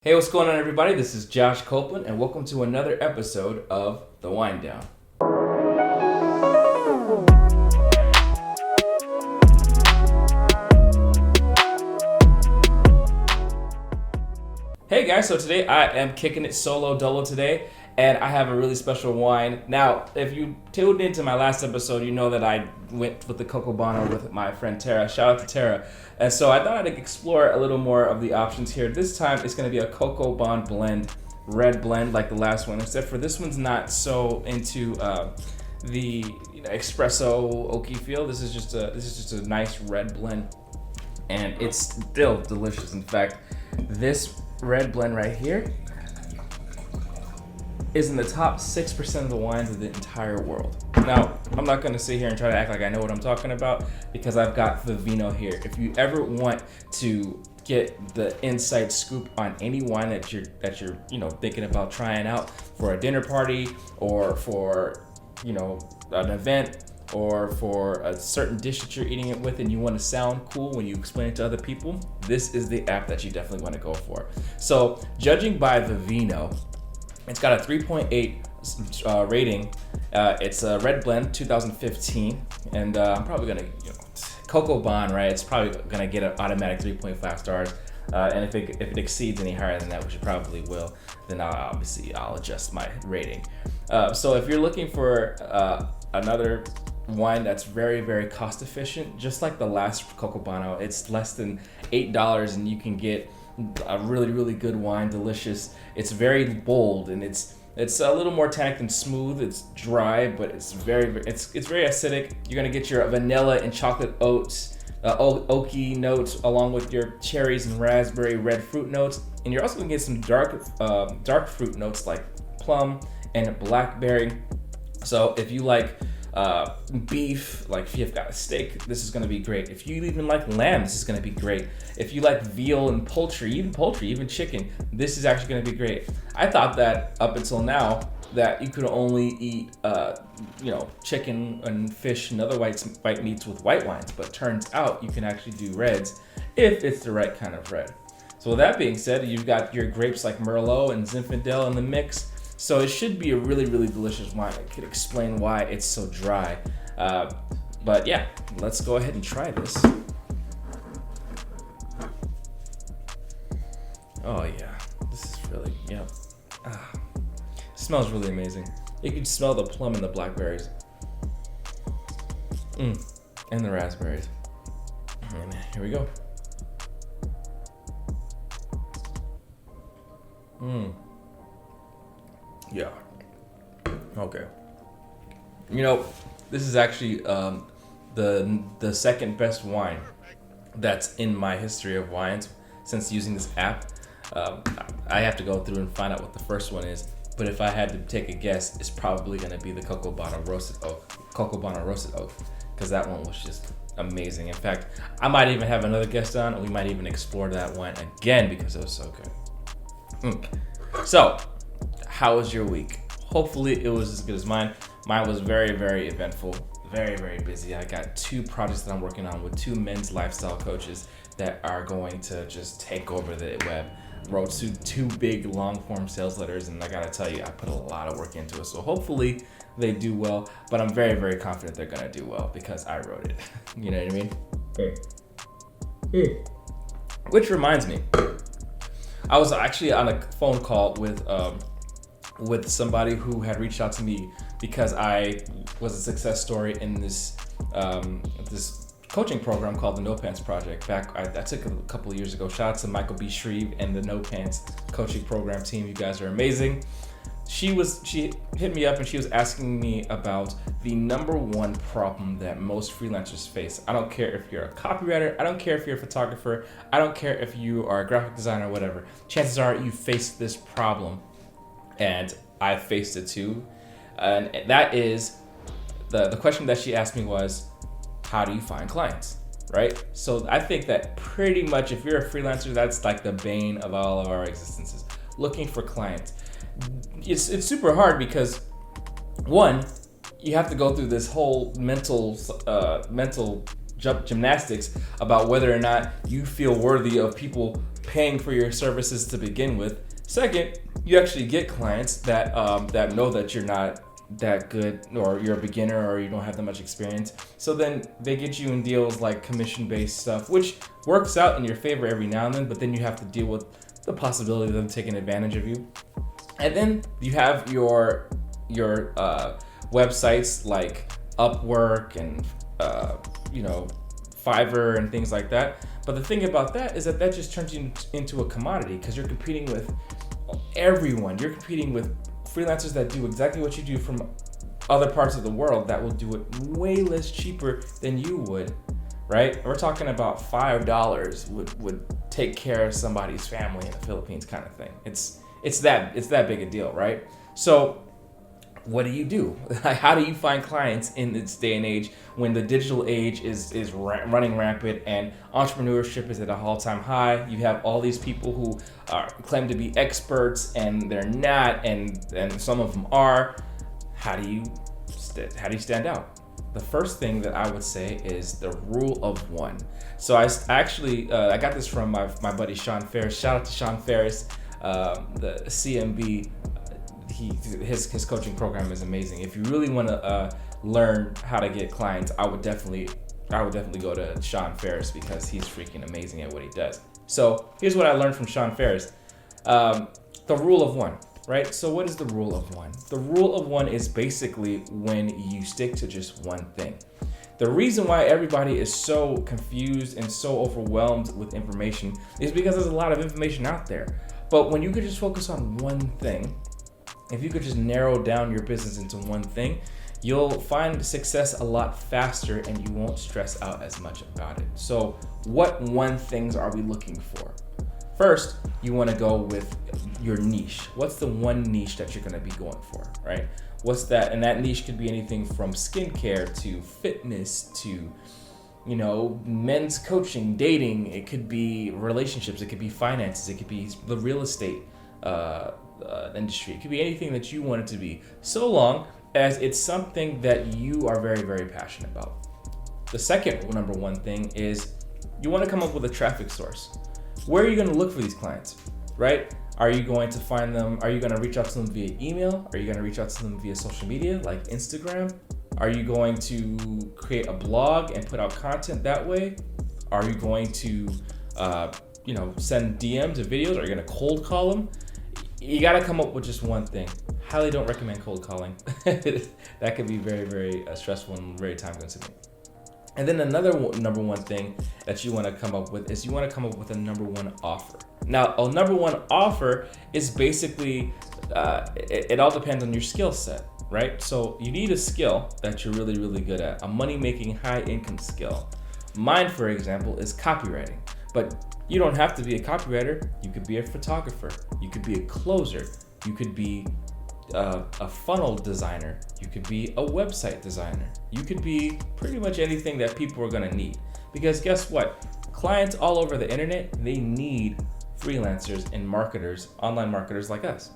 Hey, what's going on, everybody? This is Josh Copeland, and welcome to another episode of The Wind Down. Hey guys, so today I am kicking it solo dolo today, and I have a really special wine. Now, if you tuned into my last episode, you know that I went with the Coco Bono with my friend Tara. Shout out to Tara. And so I thought I'd explore a little more of the options here. This time it's going to be a Coco Bon blend, red blend like the last one, except for this one's not so into the espresso oaky feel. This is just a nice red blend, and it's still delicious. In fact, this red blend right here is in the top 6% of the wines of the entire world. Now, I'm not going to sit here and try to act like I know what I'm talking about because I've got the vino here. If you ever want to get the inside scoop on any wine that you're thinking about trying out for a dinner party or for an event or for a certain dish that you're eating it with and you want to sound cool when you explain it to other people, this is the app that you definitely want to go for. So, judging by the vino, it's got a 3.8 rating. It's a red blend, 2015, and I'm probably gonna, Coco Bon, right? It's probably gonna get an automatic 3.5 stars. And if it exceeds any higher than that, which it probably will, then I'll adjust my rating. So if you're looking for another wine that's very, very cost efficient, just like the last Coco Bono, it's less than $8 and you can get a really, really good wine, delicious. It's very bold and it's a little more tannic than smooth. It's dry, but it's very acidic. You're gonna get your vanilla and chocolate oats, oaky notes, along with your cherries and raspberry red fruit notes, and you're also gonna get some dark fruit notes like plum and blackberry. So if you like beef, like if you've got a steak, this is going to be great. If you even like lamb, this is going to be great. If you like veal and poultry, even chicken, this is actually going to be great. I thought that up until now that you could only eat chicken and fish and other white meats with white wines, but turns out you can actually do reds if it's the right kind of red. So with that being said, you've got your grapes like Merlot and Zinfandel in the mix. So it should be a really, really delicious wine. I could explain why it's so dry. But yeah, let's go ahead and try this. Oh yeah, this is really, smells really amazing. You can smell the plum and the blackberries. And the raspberries. And here we go. Yeah. Okay. This is actually the second best wine that's in my history of wines since using this app. I have to go through and find out what the first one is, but if I had to take a guess, it's probably going to be the Coco Bono Roasted Oak, because that one was just amazing. In fact, I might even have another guest on, and we might even explore that wine again because it was so good. So, how was your week? Hopefully it was as good as mine. Mine was very, very eventful, very, very busy. I got 2 projects that I'm working on with 2 men's lifestyle coaches that are going to just take over the web. Wrote 2 big long form sales letters, and I gotta tell you, I put a lot of work into it. So hopefully they do well, but I'm very, very confident they're gonna do well because I wrote it. You know what I mean? Which reminds me, I was actually on a phone call with somebody who had reached out to me because I was a success story in this coaching program called the No Pants Project. I took a couple of years ago. Shout out to Michael B. Shreve and the No Pants coaching program team. You guys are amazing. She hit me up and she was asking me about the number one problem that most freelancers face. I don't care if you're a copywriter, I don't care if you're a photographer, I don't care if you are a graphic designer or whatever. Chances are you face this problem, and I faced it too. And that is, the question that she asked me was, how do you find clients, right? So I think that pretty much if you're a freelancer, that's like the bane of all of our existences, looking for clients. It's super hard because, one, you have to go through this whole mental gymnastics about whether or not you feel worthy of people paying for your services to begin with. Second, you actually get clients that that know that you're not that good, or you're a beginner, or you don't have that much experience. So then they get you in deals like commission-based stuff, which works out in your favor every now and then, but then you have to deal with the possibility of them taking advantage of you. And then you have your websites like Upwork and Fiverr and things like that. But the thing about that is that just turns you into a commodity, because you're competing with everyone. You're competing with freelancers that do exactly what you do from other parts of the world that will do it way less cheaper than you would, right? We're talking about $5 would take care of somebody's family in the Philippines, kind of thing. It's that big a deal, right? So what do? How do you find clients in this day and age when the digital age is running rampant and entrepreneurship is at a all-time high? You have all these people who claim to be experts and they're not, and some of them are. How do you stand out? The first thing that I would say is the rule of one. So I got this from my buddy Sean Ferris. Shout out to Sean Ferris, the CMB. His coaching program is amazing. If you really want to learn how to get clients, I would definitely go to Sean Ferris, because he's freaking amazing at what he does. So here's what I learned from Sean Ferris. The rule of one, right? So what is the rule of one? The rule of one is basically when you stick to just one thing. The reason why everybody is so confused and so overwhelmed with information is because there's a lot of information out there. But when you could just focus on one thing, if you could just narrow down your business into one thing, you'll find success a lot faster and you won't stress out as much about it. So what one things are we looking for? First, you want to go with your niche. What's the one niche that you're going to be going for, right? What's that? And that niche could be anything from skincare to fitness to, men's coaching, dating. It could be relationships. It could be finances. It could be the real estate industry. It could be anything that you want it to be, so long as it's something that you are very, very passionate about. The second number one thing is you want to come up with a traffic source. Where are you going to look for these clients, right? Are you going to find them? Are you going to reach out to them via email? Are you going to reach out to them via social media like Instagram? Are you going to create a blog and put out content that way? Are you going to send DMs or videos? Are you going to cold call them? You got to come up with just one thing. Highly don't recommend cold calling. That could be very, very stressful and very time consuming. And then another number one thing that you want to come up with is you want to come up with a number one offer. Now, a number one offer is basically, it all depends on your skill set, right? So you need a skill that you're really, really good at, a money-making, high-income skill. Mine, for example, is copywriting. But you don't have to be a copywriter. You could be a photographer. You could be a closer. You could be a funnel designer. You could be a website designer. You could be pretty much anything that people are gonna need. Because guess what? Clients all over the internet, they need freelancers and marketers, online marketers like us.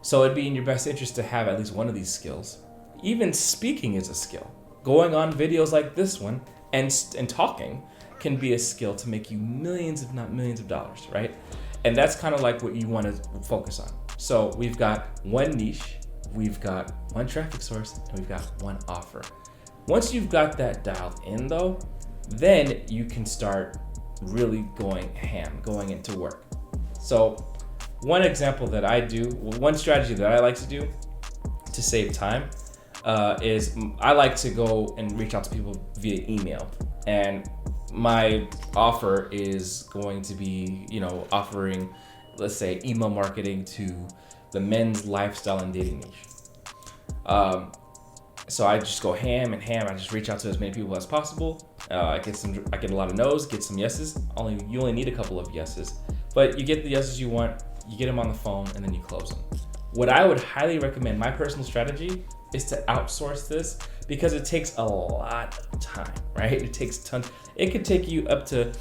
So it'd be in your best interest to have at least one of these skills. Even speaking is a skill. Going on videos like this one and talking can be a skill to make you millions, if not millions of dollars, right? And that's kind of like what you want to focus on. So we've got one niche, we've got one traffic source, and we've got one offer. Once you've got that dialed in though, then you can start really going ham, going into work. So one example that I do, one strategy that I like to do to save time is I like to go and reach out to people via email. And my offer is going to be, offering, let's say, email marketing to the men's lifestyle and dating niche. So I just go ham. I just reach out to as many people as possible. I get a lot of no's, get some yeses. You only need a couple of yeses, but you get the yeses you want. You get them on the phone, and then you close them. What I would highly recommend, my personal strategy, is to outsource this, because it takes a lot of time, right? It takes tons. It could take you up to,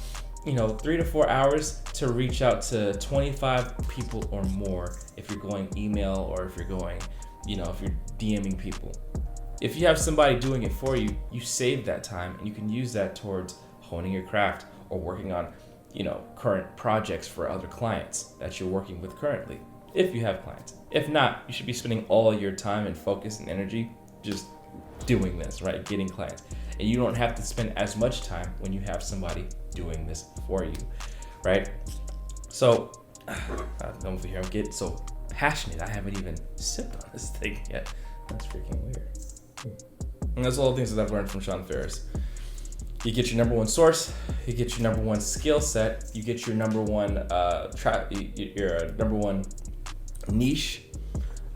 3 to 4 hours to reach out to 25 people or more if you're going email, or if you're going, if you're DMing people. If you have somebody doing it for you, you save that time and you can use that towards honing your craft or working on current projects for other clients that you're working with currently, if you have clients. If not, you should be spending all your time and focus and energy just doing this, right? Getting clients. And you don't have to spend as much time when you have somebody doing this for you, right? So, over here, I'm getting so passionate. I haven't even sipped on this thing yet. That's freaking weird. And that's all the things that I've learned from Sean Ferris. You get your number one source, you get your number one skill set, you get your number one your number one niche.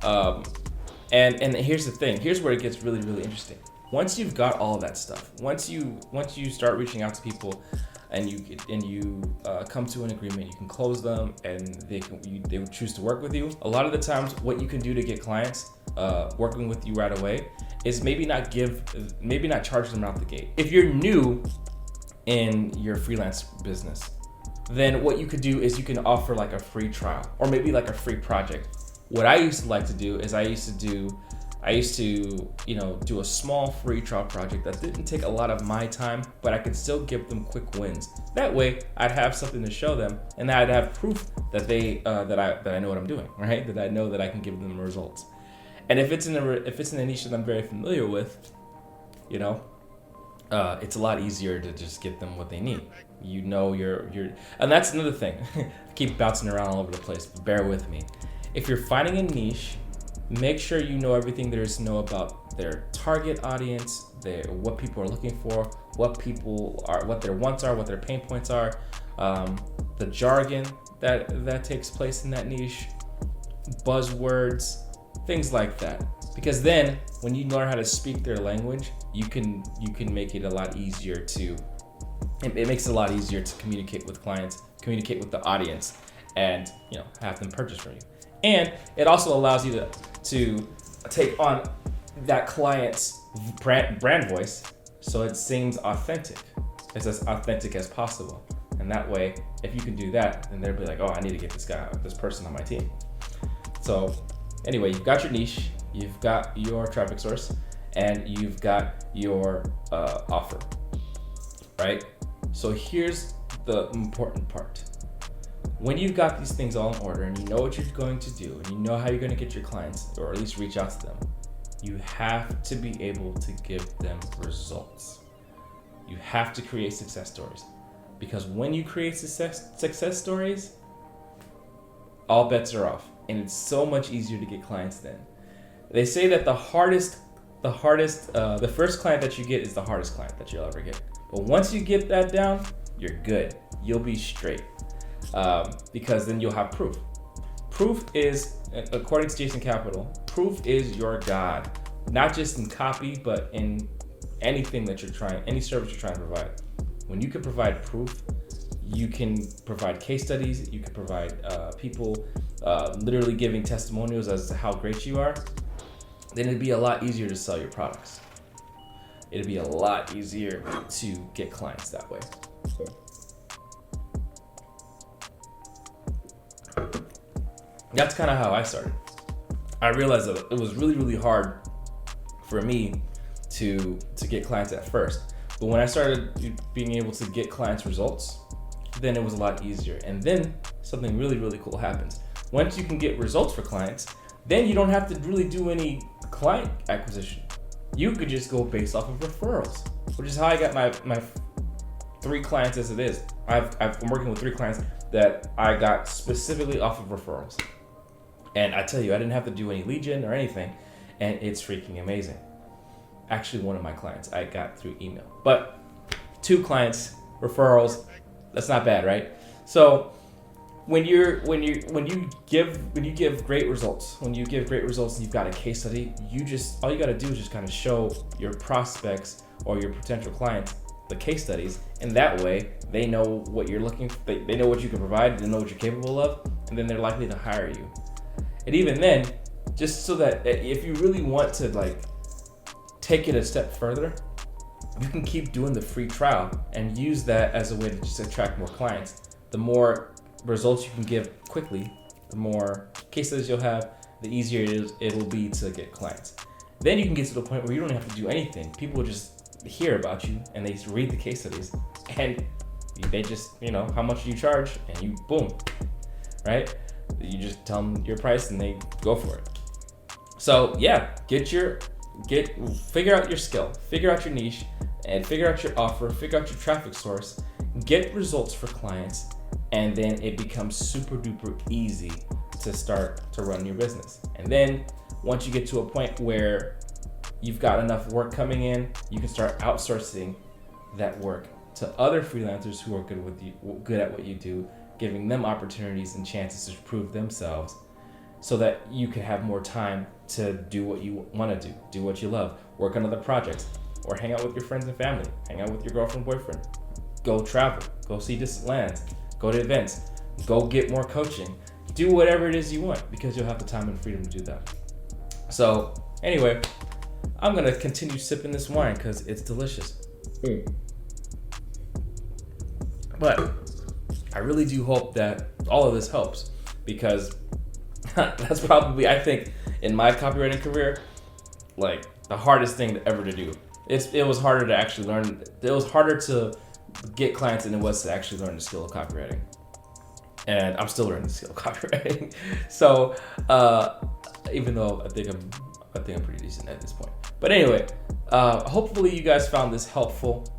And here's the thing. Here's where it gets really, really interesting. Once you've got all of that stuff, once you start reaching out to people, and you come to an agreement, you can close them, and they would choose to work with you. A lot of the times, what you can do to get clients working with you right away is maybe not charge them out the gate. If you're new in your freelance business, then what you could do is you can offer like a free trial or maybe like a free project. What I used to like to do is I used to do a small free trial project that didn't take a lot of my time, but I could still give them quick wins. That way I'd have something to show them, and I'd have proof that that I know what I'm doing, right? That I know that I can give them results. And if it's in a niche that I'm very familiar with, it's a lot easier to just get them what they need. And that's another thing. I keep bouncing around all over the place, but bear with me. If you're finding a niche, make sure you know everything there is to know about their target audience, what people are looking for, what their wants are, what their pain points are, the jargon that takes place in that niche, buzzwords, things like that. Because then, when you learn how to speak their language, you can make it a lot easier to. It makes it a lot easier to communicate with clients, communicate with the audience, and have them purchase from you. And it also allows you to take on that client's brand voice, so it seems authentic. It's as authentic as possible. And that way, if you can do that, then they'll be like, oh, I need to get this person on my team. So anyway, you've got your niche, you've got your traffic source, and you've got your offer, right? So here's the important part. When you've got these things all in order and you know what you're going to do and you know how you're going to get your clients, or at least reach out to them, you have to be able to give them results. You have to create success stories, because when you create success stories, all bets are off, and it's so much easier to get clients then. They say that the first client that you get is the hardest client that you'll ever get. But once you get that down, you're good. You'll be straight. Because then you'll have proof. Proof is, according to Jason Capital, proof is your God. Not just in copy, but in anything that any service you're trying to provide. When you can provide proof, you can provide case studies, you can provide people literally giving testimonials as to how great you are, then it'd be a lot easier to sell your products. It'd be a lot easier to get clients that way. That's kind of how I started. I realized that it was really, really hard for me to get clients at first. But when I started being able to get clients results, then it was a lot easier. And then something really, really cool happens. Once you can get results for clients, then you don't have to really do any client acquisition. You could just go based off of referrals, which is how I got my 3 clients as it is. I'm working with 3 clients that I got specifically off of referrals. And I tell you, I didn't have to do any lead gen or anything, and it's freaking amazing. Actually, one of my clients I got through email, but 2 clients, referrals, that's not bad, right? So when you give great results, and you've got a case study, all you got to do is just kind of show your prospects or your potential clients the case studies, and that way they know what you're looking for, they know what you can provide, they know what you're capable of, and then they're likely to hire you. And even then, just so that if you really want to take it a step further, you can keep doing the free trial and use that as a way to just attract more clients. The more results you can give quickly, the more case studies you'll have, the easier it'll be to get clients. Then you can get to the point where you don't have to do anything. People will just hear about you and they read the case studies, and They just, how much do you charge, and you boom, right? You just tell them your price and they go for it. So yeah, figure out your skill, figure out your niche, and figure out your offer, figure out your traffic source, get results for clients, and then it becomes super duper easy to start to run your business. And then once you get to a point where you've got enough work coming in, you can start outsourcing that work to other freelancers who are good at what you do, giving them opportunities and chances to prove themselves, so that you can have more time to do what you want to do what you love, work on other projects, or hang out with your friends and family, hang out with your girlfriend, boyfriend, go travel, go see distant lands, go to events, go get more coaching, do whatever it is you want, because you'll have the time and freedom to do that. So anyway, I'm gonna continue sipping this wine because it's delicious. But I really do hope that all of this helps, because that's probably, I think, in my copywriting career, like the hardest thing ever to do. It was harder to actually learn. It was harder to get clients than it was to actually learn the skill of copywriting. And I'm still learning the skill of copywriting. So even though I think I'm pretty decent at this point. But anyway, hopefully you guys found this helpful.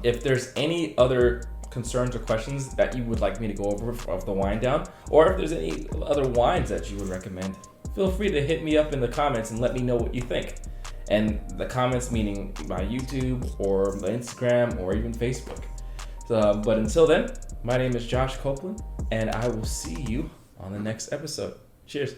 If there's any other concerns or questions that you would like me to go over of the wind down, or if there's any other wines that you would recommend, feel free to hit me up in the comments and let me know what you think. And the comments meaning my YouTube or my Instagram or even Facebook. But until then, my name is Josh Copeland, and I will see you on the next episode. Cheers.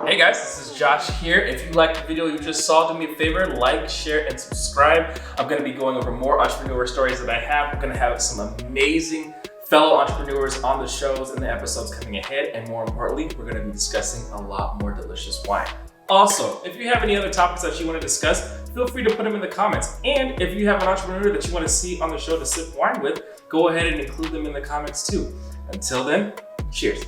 Hey guys, this is Josh here. If you liked the video you just saw, do me a favor, like, share, and subscribe. I'm gonna be going over more entrepreneur stories that I have. We're gonna have some amazing fellow entrepreneurs on the shows and the episodes coming ahead. And more importantly, we're gonna be discussing a lot more delicious wine. Also, if you have any other topics that you wanna discuss, feel free to put them in the comments. And if you have an entrepreneur that you wanna see on the show to sip wine with, go ahead and include them in the comments too. Until then, cheers.